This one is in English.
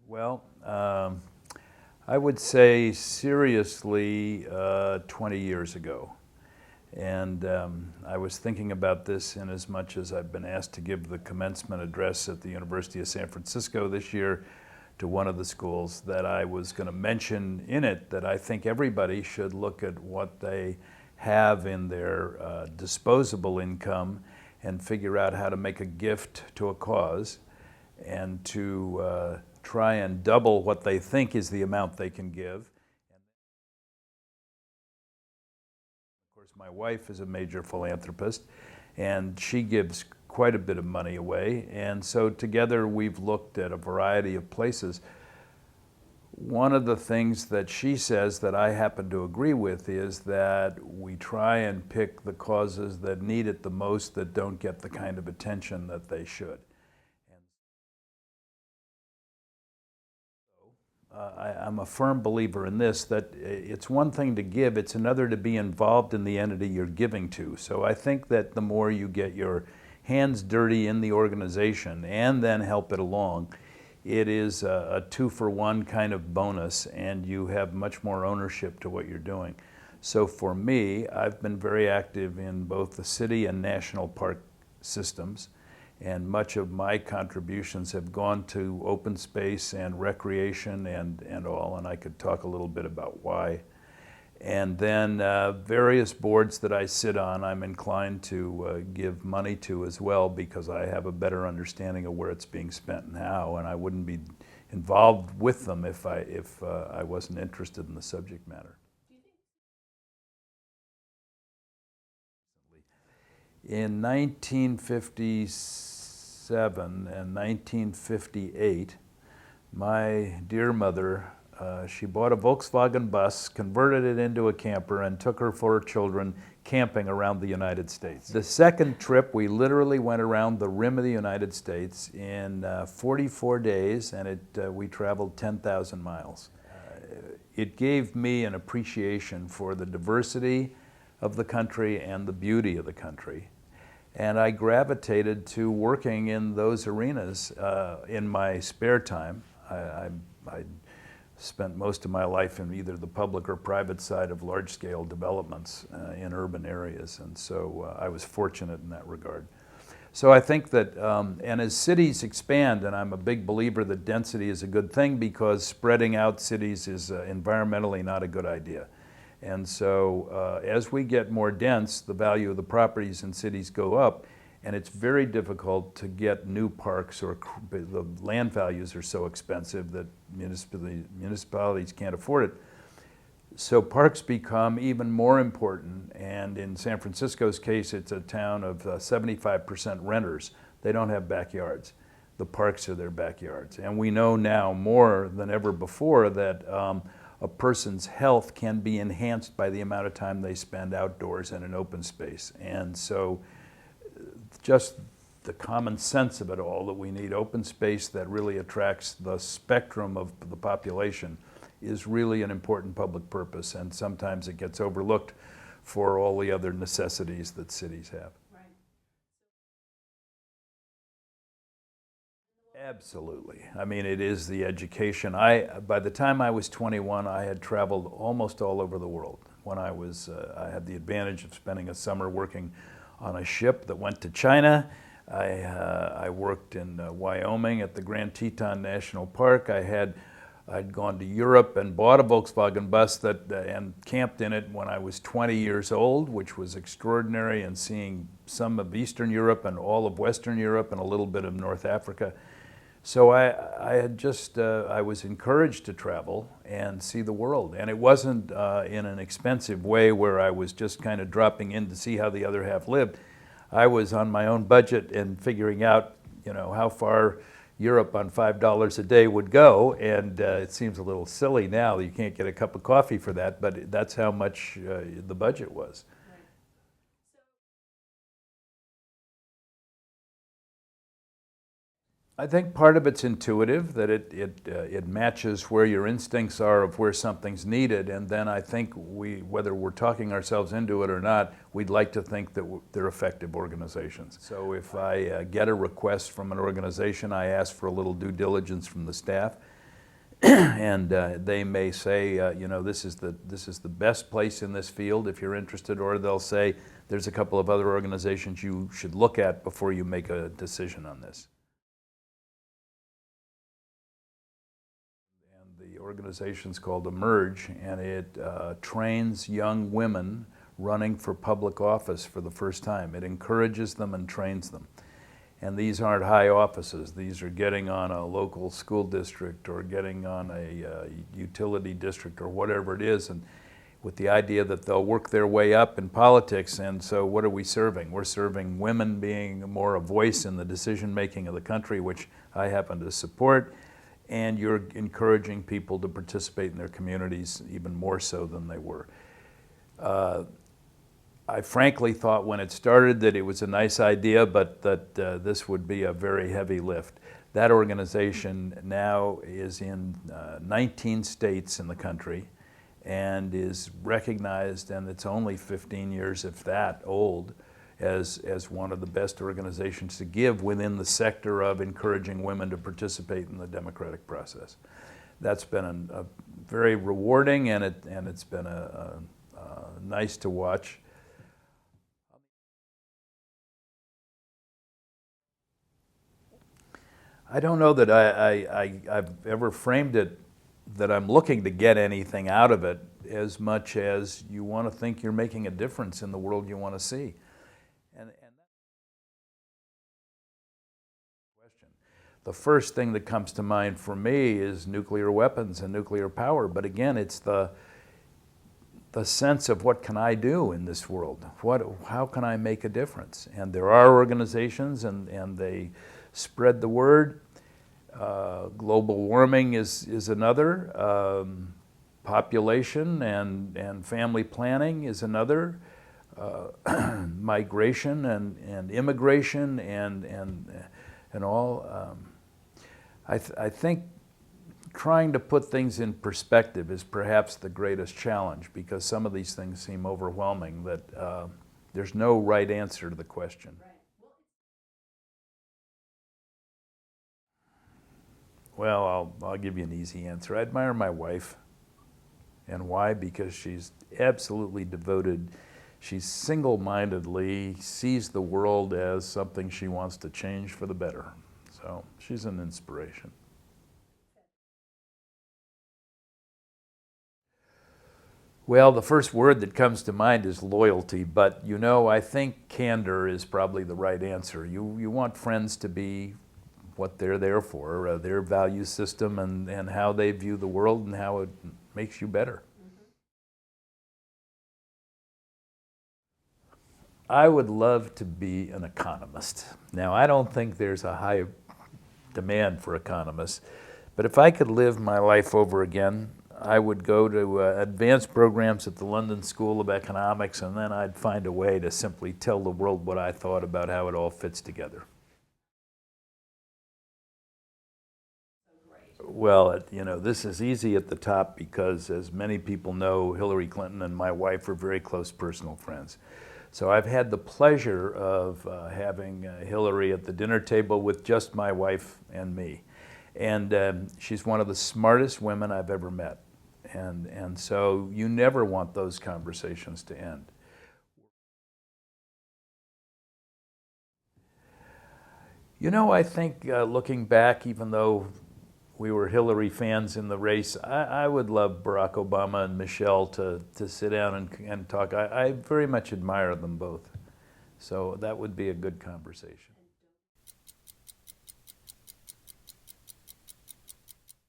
Well, I would say seriously 20 years ago. And I was thinking about this in as much as I've been asked to give the commencement address at the University of San Francisco this year to one of the schools, that I was going to mention in it that I think everybody should look at what they have in their disposable income and figure out how to make a gift to a cause and to try and double what they think is the amount they can give. Of course, my wife is a major philanthropist, and she gives quite a bit of money away, and so together we've looked at a variety of places. One of the things that she says that I happen to agree with is that we try and pick the causes that need it the most, that don't get the kind of attention that they should. I'm a firm believer in this, that it's one thing to give, it's another to be involved in the entity you're giving to. So I think that the more you get your hands dirty in the organization and then help it along, it is a two-for-one kind of bonus, and you have much more ownership to what you're doing. So for me, I've been very active in both the city and national park systems, and much of my contributions have gone to open space and recreation and all, and I could talk a little bit about why. And then various boards that I sit on, I'm inclined to give money to as well, because I have a better understanding of where it's being spent and how, and I wouldn't be involved with them if I wasn't interested in the subject matter. In 1957 and 1958, my dear mother, she bought a Volkswagen bus, converted it into a camper, and took her 4 children camping around the United States. The second trip, we literally went around the rim of the United States in 44 days, and we traveled 10,000 miles. It gave me an appreciation for the diversity of the country and the beauty of the country. And I gravitated to working in those arenas in my spare time. I spent most of my life in either the public or private side of large-scale developments in urban areas, and so I was fortunate in that regard. So I think that, and as cities expand, and I'm a big believer that density is a good thing, because spreading out cities is environmentally not a good idea. And so as we get more dense, the value of the properties in cities go up, and it's very difficult to get new parks, or the land values are so expensive that municipalities can't afford it. So parks become even more important, and in San Francisco's case, it's a town of 75% renters. They don't have backyards. The parks are their backyards. And we know now more than ever before that a person's health can be enhanced by the amount of time they spend outdoors in an open space. And so just the common sense of it all, that we need open space that really attracts the spectrum of the population, is really an important public purpose, and sometimes it gets overlooked for all the other necessities that cities have. Absolutely. I mean, it is the education. By the time I was 21, I had traveled almost all over the world. When I had the advantage of spending a summer working on a ship that went to China. I worked in Wyoming at the Grand Teton National Park. I'd gone to Europe and bought a Volkswagen bus and camped in it when I was 20 years old, which was extraordinary, and seeing some of Eastern Europe and all of Western Europe and a little bit of North Africa. So I was encouraged to travel and see the world. And it wasn't in an expensive way where I was just kind of dropping in to see how the other half lived. I was on my own budget and figuring out, how far Europe on $5 a day would go. And it seems a little silly now. You can't get a cup of coffee for that, but that's how much the budget was. I think part of it's intuitive, that it matches where your instincts are of where something's needed, and then I think whether we're talking ourselves into it or not, we'd like to think that they're effective organizations. So if I get a request from an organization, I ask for a little due diligence from the staff and they may say, you know, this is the best place in this field if you're interested, or they'll say there's a couple of other organizations you should look at before you make a decision on this. And the organization's called Emerge, and it trains young women running for public office for the first time. It encourages them and trains them. And these aren't high offices. These are getting on a local school district or getting on a utility district or whatever it is, and with the idea that they'll work their way up in politics. And so what are we serving? We're serving women being more a voice in the decision-making of the country, which I happen to support, and you're encouraging people to participate in their communities even more so than they were. I frankly thought when it started that it was a nice idea, but that this would be a very heavy lift. That organization now is in 19 states in the country and is recognized, and it's only 15 years, if that, old, as one of the best organizations to give within the sector of encouraging women to participate in the democratic process. That's been a very rewarding, and it's been nice to watch. I don't know that I've ever framed it that I'm looking to get anything out of it, as much as you want to think you're making a difference in the world you want to see. And that's the question. The first thing that comes to mind for me is nuclear weapons and nuclear power. But again, it's the sense of what can I do in this world? How can I make a difference? And there are organizations, and they spread the word. Global warming is another. Population and family planning is another. Migration and immigration and all. I think trying to put things in perspective is perhaps the greatest challenge, because some of these things seem overwhelming, that there's no right answer to the question. Well, I'll give you an easy answer. I admire my wife. And why? Because she's absolutely devoted. She single-mindedly sees the world as something she wants to change for the better. So she's an inspiration. Well, the first word that comes to mind is loyalty, but you know, I think candor is probably the right answer. You want friends to be what they're there for, their value system and how they view the world and how it makes you better. I would love to be an economist. Now, I don't think there's a high demand for economists, but if I could live my life over again, I would go to advanced programs at the London School of Economics, and then I'd find a way to simply tell the world what I thought about how it all fits together. Well, you know, this is easy at the top because, as many people know, Hillary Clinton and my wife are very close personal friends. So I've had the pleasure of having Hillary at the dinner table with just my wife and me. And she's one of the smartest women I've ever met. And so you never want those conversations to end. You know, I think looking back, even though we were Hillary fans in the race, I would love Barack Obama and Michelle to sit down and talk. I very much admire them both. So that would be a good conversation.